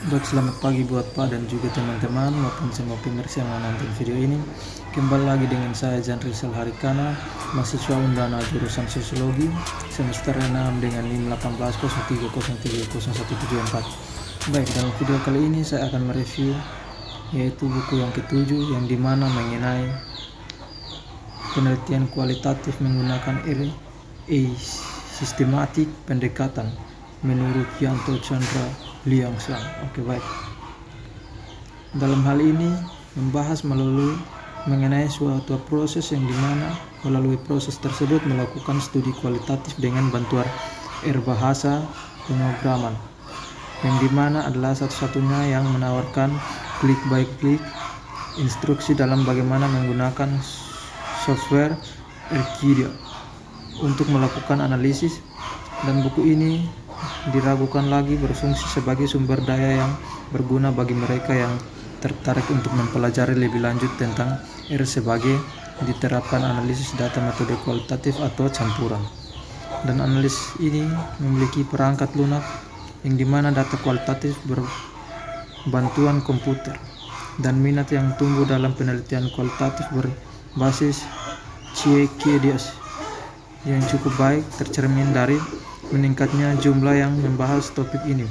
Baik, selamat pagi buat Pak dan juga teman-teman maupun semua pemirsa yang menonton video ini. Kembali lagi dengan saya Jan Rizal Harikana, mahasiswa Undana jurusan Sosiologi, semester 6 dengan NIM 1803030174. Baik, dalam video kali ini saya akan mereview yaitu buku yang ketujuh yang dimana mengenai penelitian kualitatif menggunakan sistematik pendekatan menurut Yanto Chandra Liangsang. Oke, baik. Dalam hal ini membahas mengenai suatu proses yang dimana melalui proses tersebut melakukan studi kualitatif dengan bantuan bahasa pemrograman, yang dimana adalah satu-satunya yang menawarkan klik by klik instruksi dalam bagaimana menggunakan software Arcadia untuk melakukan analisis, dan buku ini diragukan lagi berfungsi sebagai sumber daya yang berguna bagi mereka yang tertarik untuk mempelajari lebih lanjut tentang R sebagai diterapkan analisis data metode kualitatif atau campuran. Dan analisis ini memiliki perangkat lunak yang dimana data kualitatif berbantuan komputer, dan minat yang tumbuh dalam penelitian kualitatif berbasis Ciccidias yang cukup baik tercermin dari meningkatnya jumlah yang membahas topik ini,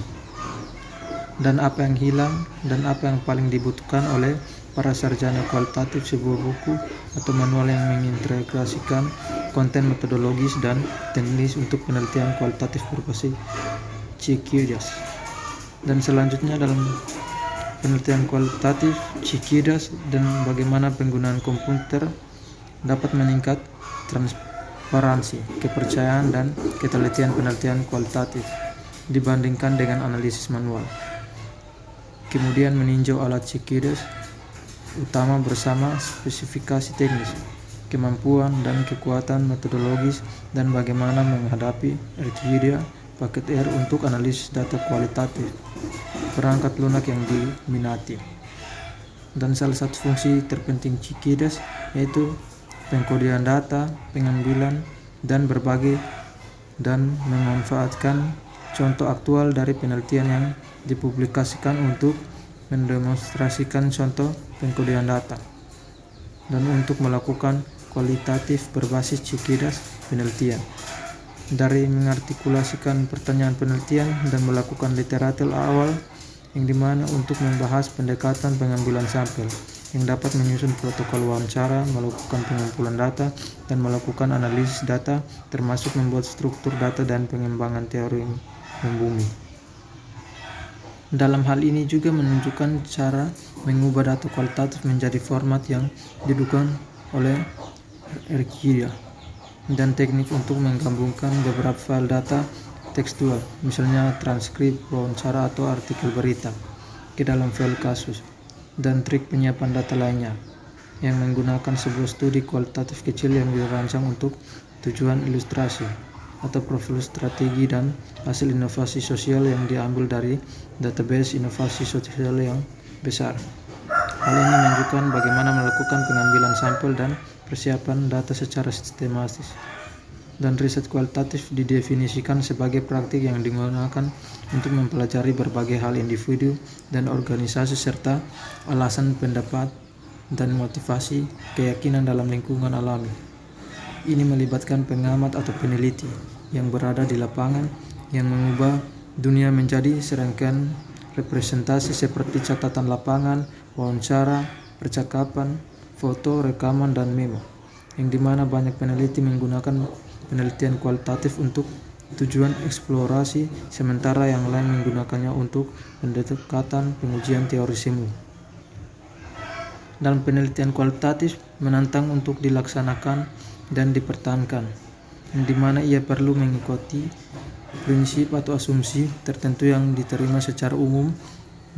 dan apa yang hilang dan apa yang paling dibutuhkan oleh para sarjana kualitatif, sebuah buku atau manual yang mengintegrasikan konten metodologis dan teknis untuk penelitian kualitatif berbasis Ciccidias. Dan selanjutnya dalam penelitian kualitatif Ciccidias dan bagaimana penggunaan komputer dapat meningkat transparansi, kepercayaan, dan ketelitian penelitian kualitatif dibandingkan dengan analisis manual. Kemudian meninjau alat Ciccidias utama bersama spesifikasi teknis, kemampuan dan kekuatan metodologis, dan bagaimana menghadapi Arcadia paket R untuk analisis data kualitatif, perangkat lunak yang diminati. Dan salah satu fungsi terpenting Ciccidias yaitu pengkodean data, pengambilan, dan berbagi, dan memanfaatkan contoh aktual dari penelitian yang dipublikasikan untuk mendemonstrasikan contoh pengkodean data, dan untuk melakukan kualitatif berbasis Ciccidias penelitian, dari mengartikulasikan pertanyaan penelitian dan melakukan literatur awal yang dimana untuk membahas pendekatan pengambilan sampel yang dapat menyusun protokol wawancara, melakukan pengumpulan data, dan melakukan analisis data, termasuk membuat struktur data dan pengembangan teori membumi. Dalam hal ini juga menunjukkan cara mengubah data kualitatif menjadi format yang didukung oleh Arcadia, dan teknik untuk menggabungkan beberapa file data tekstual, misalnya transkrip, wawancara, atau artikel berita, ke dalam file kasus, dan trik penyiapan data lainnya yang menggunakan sebuah studi kualitatif kecil yang dirancang untuk tujuan ilustrasi atau profil strategi dan hasil inovasi sosial yang diambil dari database inovasi sosial yang besar. Hal ini menunjukkan bagaimana melakukan pengambilan sampel dan persiapan data secara sistematis. Dan riset kualitatif didefinisikan sebagai praktik yang digunakan untuk mempelajari berbagai hal individu dan organisasi serta alasan pendapat dan motivasi keyakinan dalam lingkungan alami. Ini melibatkan pengamat atau peneliti yang berada di lapangan yang mengubah dunia menjadi serangkaian representasi seperti catatan lapangan, wawancara, percakapan, foto, rekaman, dan memo, yang dimana banyak peneliti menggunakan penelitian kualitatif untuk tujuan eksplorasi, sementara yang lain menggunakannya untuk pendekatan pengujian teori semu. Dalam penelitian kualitatif menantang untuk dilaksanakan dan dipertahankan, di mana ia perlu mengikuti prinsip atau asumsi tertentu yang diterima secara umum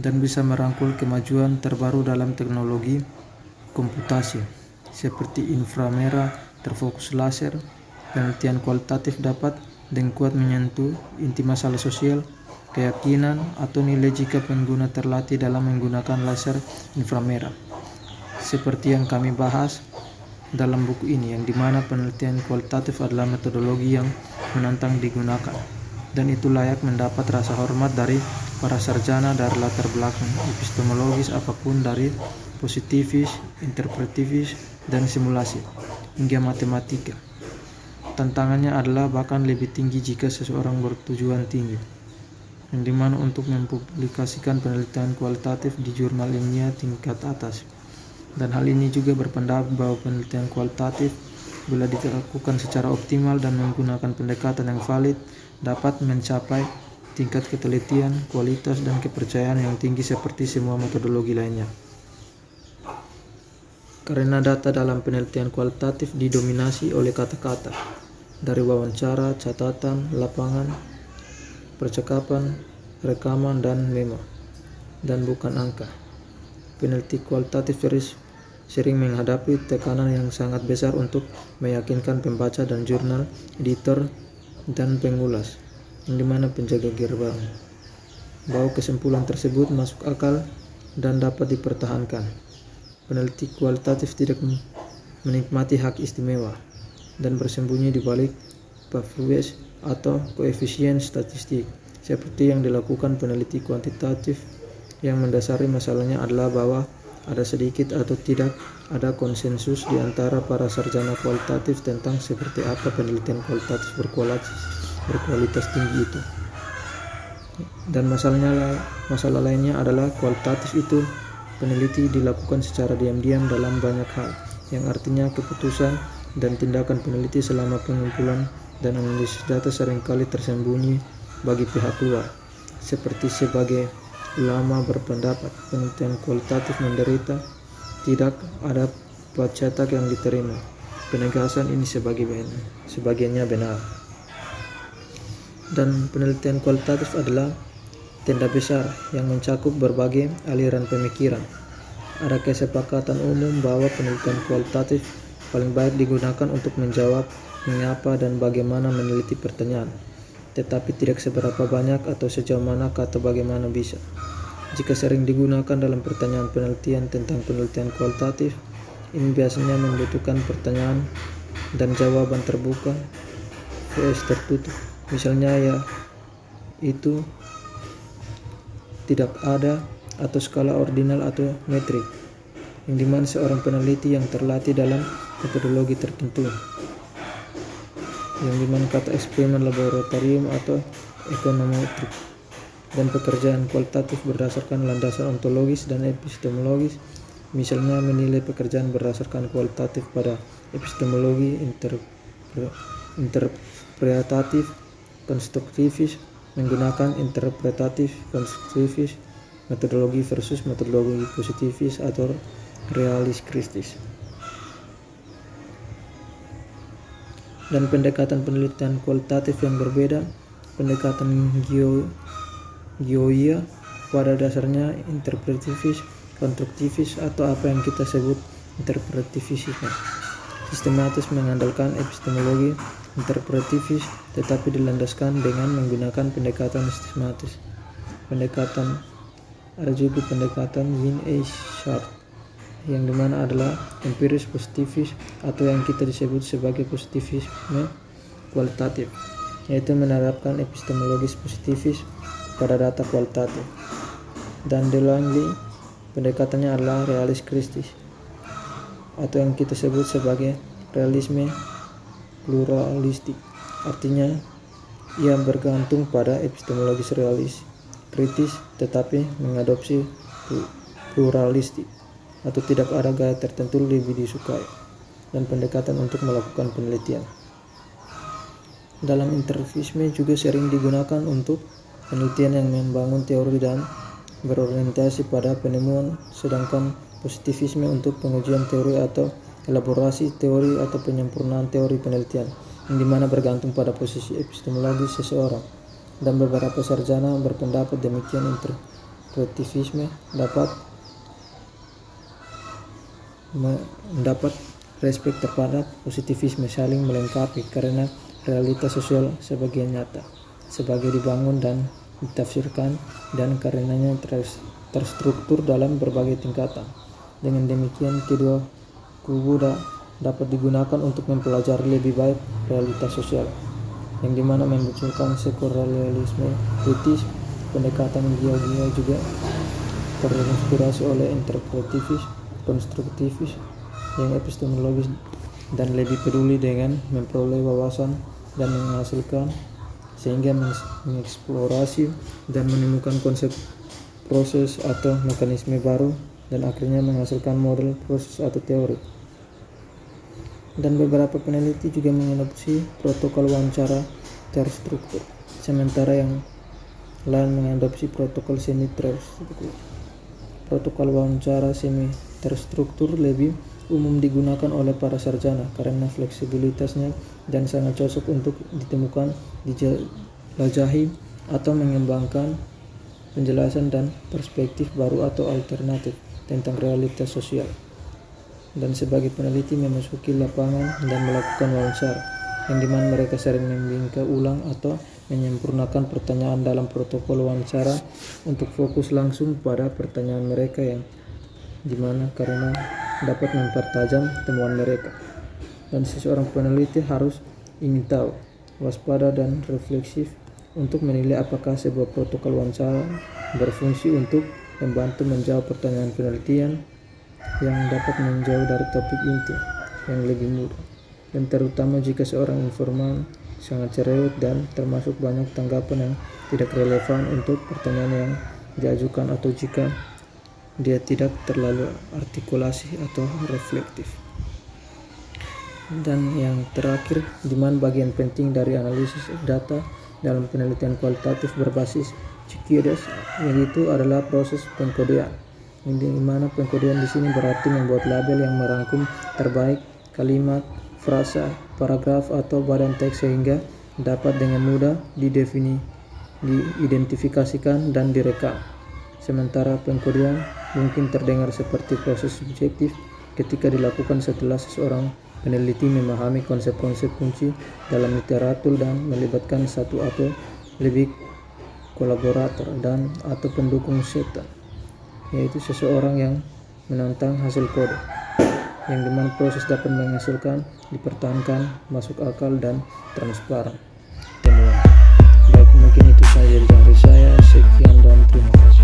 dan bisa merangkul kemajuan terbaru dalam teknologi komputasi seperti inframerah, terfokus laser. Penelitian kualitatif dapat dengan kuat menyentuh inti masalah sosial, keyakinan, atau nilai jika pengguna terlatih dalam menggunakan laser inframerah, seperti yang kami bahas dalam buku ini, yang dimana penelitian kualitatif adalah metodologi yang menantang digunakan, dan itu layak mendapat rasa hormat dari para sarjana dari latar belakang epistemologis apapun, dari positivis, interpretivis, dan simulasi, hingga matematika. Tantangannya adalah bahkan lebih tinggi jika seseorang bertujuan tinggi, yang dimana untuk mempublikasikan penelitian kualitatif di jurnal ilmiah tingkat atas. Dan hal ini juga berpendapat bahwa penelitian kualitatif bila dilakukan secara optimal dan menggunakan pendekatan yang valid dapat mencapai tingkat ketelitian, kualitas, dan kepercayaan yang tinggi seperti semua metodologi lainnya. Karena data dalam penelitian kualitatif didominasi oleh kata-kata, dari wawancara, catatan, lapangan, percakapan, rekaman, dan memo, dan bukan angka. Peneliti kualitatif sering menghadapi tekanan yang sangat besar untuk meyakinkan pembaca dan jurnal, editor, dan pengulas, yang dimana penjaga gerbang, bahwa kesimpulan tersebut masuk akal dan dapat dipertahankan. Peneliti kualitatif tidak menikmati hak istimewa dan bersembunyi di balik pavlues atau koefisien statistik seperti yang dilakukan peneliti kuantitatif. Yang mendasari masalahnya adalah bahwa ada sedikit atau tidak ada konsensus di antara para sarjana kualitatif tentang seperti apa penelitian kualitatif berkualitas tinggi itu. Dan masalah lainnya adalah kualitatif itu peneliti dilakukan secara diam-diam dalam banyak hal, yang artinya keputusan dan tindakan peneliti selama pengumpulan dan analisis data seringkali tersembunyi bagi pihak luar. Seperti sebagai ulama berpendapat penelitian kualitatif menderita tidak ada plat cetak yang diterima. Penegasan ini sebagiannya benar. Dan penelitian kualitatif adalah tenda besar yang mencakup berbagai aliran pemikiran. Ada kesepakatan umum bahwa penelitian kualitatif paling baik digunakan untuk menjawab mengapa dan bagaimana meneliti pertanyaan, tetapi tidak seberapa banyak atau sejauh mana atau bagaimana bisa. Jika sering digunakan dalam pertanyaan penelitian tentang penelitian kualitatif, ini biasanya membutuhkan pertanyaan dan jawaban terbuka vs tertutup. Misalnya itu tidak ada atau skala ordinal atau metrik, yang dimana seorang peneliti yang terlatih dalam metodologi tertentu, yang dimana kata eksperimen laboratorium atau ekonometrik, dan pekerjaan kualitatif berdasarkan landasan ontologis dan epistemologis. Misalnya menilai pekerjaan berdasarkan kualitatif pada epistemologi interpretatif konstruktivis, menggunakan interpretatif konstruktivis, metodologi versus metodologi positivis atau realis kritis. Dan pendekatan penelitian kualitatif yang berbeda, pendekatan Gioia pada dasarnya interpretivis, konstruktivis, atau apa yang kita sebut interpretivisme. Sistematis mengandalkan epistemologi interpretivis, tetapi dilandaskan dengan menggunakan pendekatan sistematis. Ada juga pendekatan Wien-Schwartz, yang dimana adalah empiris positivis atau yang kita disebut sebagai positivisme kualitatif, yaitu menerapkan epistemologis positivis pada data kualitatif. Dan Delaunay pendekatannya adalah realis kritis atau yang kita sebut sebagai realisme pluralistik. Artinya ia bergantung pada epistemologis realis kritis tetapi mengadopsi pluralistik atau tidak ada gaya tertentu lebih disukai dan pendekatan untuk melakukan penelitian. Dalam intervisme juga sering digunakan untuk penelitian yang membangun teori dan berorientasi pada penemuan, sedangkan positivisme untuk pengujian teori atau elaborasi teori atau penyempurnaan teori penelitian, yang dimana bergantung pada posisi epistemologis seseorang. Dan beberapa sarjana berpendapat demikian interpretivisme dapat mendapat respek terhadap positivisme, saling melengkapi karena realitas sosial sebagai nyata, sebagai dibangun dan ditafsirkan, dan karenanya terstruktur dalam berbagai tingkatan. Dengan demikian kedua kubu dapat digunakan untuk mempelajari lebih baik realitas sosial, yang dimana memunculkan sekularisme kritis Pendekatan Gio juga terinspirasi oleh interpretivis, konstruktivis yang epistemologis dan lebih peduli dengan memperoleh wawasan dan menghasilkan, sehingga mengeksplorasi dan menemukan konsep proses atau mekanisme baru dan akhirnya menghasilkan model proses atau teori. Dan beberapa peneliti juga mengadopsi protokol wawancara terstruktur, sementara yang lain mengadopsi protokol semi terstruktur. Protokol wawancara semi terstruktur lebih umum digunakan oleh para sarjana karena fleksibilitasnya dan sangat cocok untuk ditemukan, dijelajahi, atau mengembangkan penjelasan dan perspektif baru atau alternatif tentang realitas sosial. Dan sebagai peneliti memasuki lapangan dan melakukan wawancara, yang dimana mereka sering membingkai ulang atau menyempurnakan pertanyaan dalam protokol wawancara untuk fokus langsung pada pertanyaan mereka, yang dimana karena dapat mempertajam temuan mereka. Dan seseorang peneliti harus ingin tahu, waspada, dan refleksif untuk menilai apakah sebuah protokol wawancara berfungsi untuk membantu menjawab pertanyaan penelitian yang dapat menjauh dari topik inti yang lebih mudah, dan terutama jika seorang informan sangat cerewet dan termasuk banyak tanggapan yang tidak relevan untuk pertanyaan yang diajukan, atau jika dia tidak terlalu artikulasi atau reflektif. Dan yang terakhir, di mana bagian penting dari analisis data dalam penelitian kualitatif berbasis Cikiades, yaitu adalah proses pengkodean. Di mana pengkodean di sini berarti membuat label yang merangkum terbaik kalimat, frasa, paragraf, atau badan teks sehingga dapat dengan mudah diidentifikasikan dan direkam. Sementara pengkodean mungkin terdengar seperti proses subjektif ketika dilakukan setelah seseorang peneliti memahami konsep-konsep kunci dalam literatur dan melibatkan satu atau lebih kolaborator dan atau pendukung setan, yaitu seseorang yang menantang hasil kode, yang dimana proses dapat menghasilkan, dipertahankan, masuk akal, dan transparan temuan. Baik, mungkin itu saja dari saya. Sekian dan terima kasih.